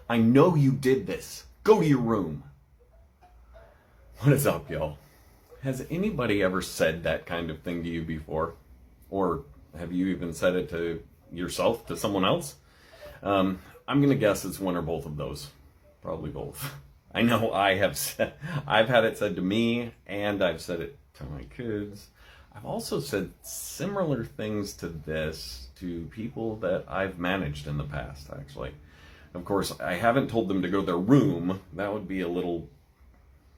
I know you did this. Go to your room. What is up, y'all? Has anybody ever said that kind of thing to you before? Or have you even said it to yourself, to someone else? I'm going to guess it's one or both of those. Probably both. I know I've had it said to me, and I've said it to my kids. I've also said similar things to this to people that I've managed in the past, actually. Of course, I haven't told them to go to their room. That would be a little,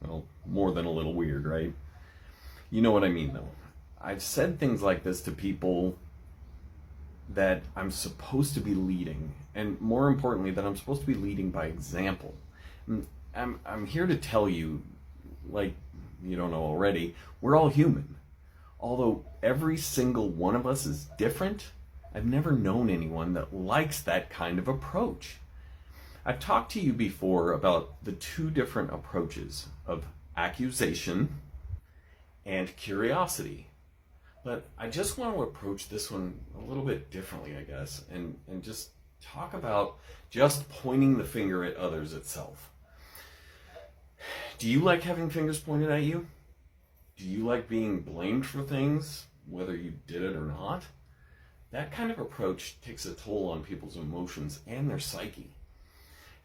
well, more than a little weird, right? You know what I mean, though. I've said things like this to people that I'm supposed to be leading, and more importantly, that I'm supposed to be leading by example. I'm here to tell you, like you don't know already, we're all human. Although every single one of us is different, I've never known anyone that likes that kind of approach. I've talked to you before about the two different approaches of accusation and curiosity. But I just want to approach this one a little bit differently, I guess, and just talk about just pointing the finger at others itself. Do you like having fingers pointed at you? Do you like being blamed for things, whether you did it or not? That kind of approach takes a toll on people's emotions and their psyche.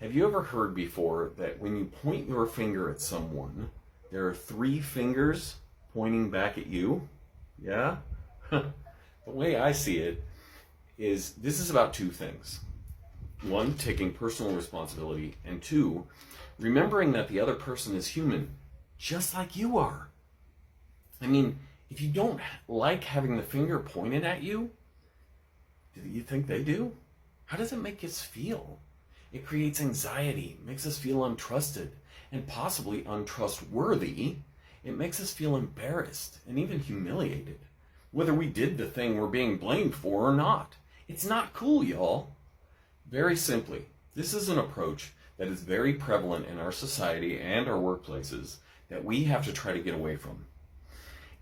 Have you ever heard before that when you point your finger at someone, there are 3 fingers pointing back at you? Yeah? The way I see it is this is about 2 things. 1, taking personal responsibility, and 2, remembering that the other person is human, just like you are. I mean, if you don't like having the finger pointed at you, do you think they do? How does it make us feel? It creates anxiety, makes us feel untrusted, and possibly untrustworthy. It makes us feel embarrassed and even humiliated, whether we did the thing we're being blamed for or not. It's not cool, y'all. Very simply, this is an approach that is very prevalent in our society and our workplaces that we have to try to get away from.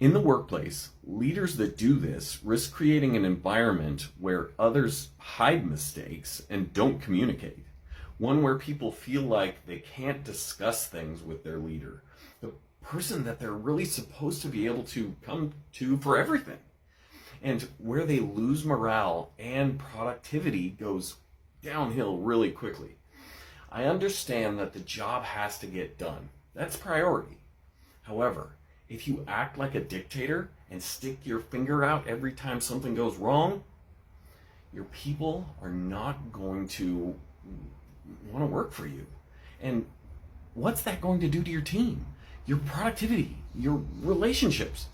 In the workplace, leaders that do this risk creating an environment where others hide mistakes and don't communicate. One where people feel like they can't discuss things with their leader, the person that they're really supposed to be able to come to for everything. And where they lose morale and productivity goes downhill really quickly. I understand that the job has to get done. That's priority. However, if you act like a dictator and stick your finger out every time something goes wrong, your people are not going to want to work for you. And what's that going to do to your team, your productivity, your relationships?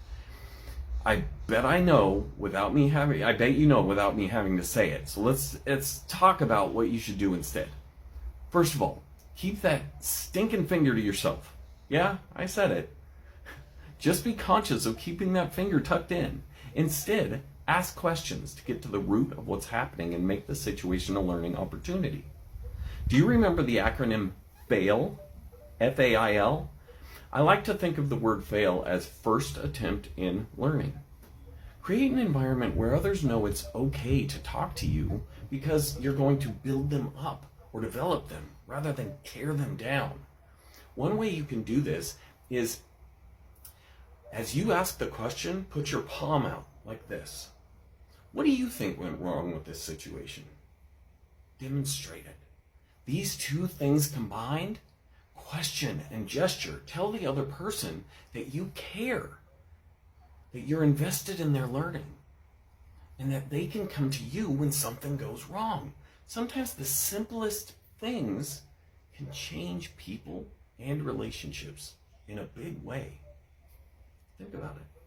I bet you know without me having to say it. So let's talk about what you should do instead. First of all, keep that stinking finger to yourself. Yeah, I said it. Just be conscious of keeping that finger tucked in. Instead, ask questions to get to the root of what's happening and make the situation a learning opportunity. Do you remember the acronym FAIL? F-A-I-L? I like to think of the word fail as first attempt in learning. Create an environment where others know it's okay to talk to you because you're going to build them up or develop them rather than tear them down. One way you can do this is, as you ask the question, put your palm out like this. What do you think went wrong with this situation? Demonstrate it. These 2 things combined, question and gesture, tell the other person that you care, that you're invested in their learning, and that they can come to you when something goes wrong. Sometimes the simplest things can change people and relationships in a big way. Think about it.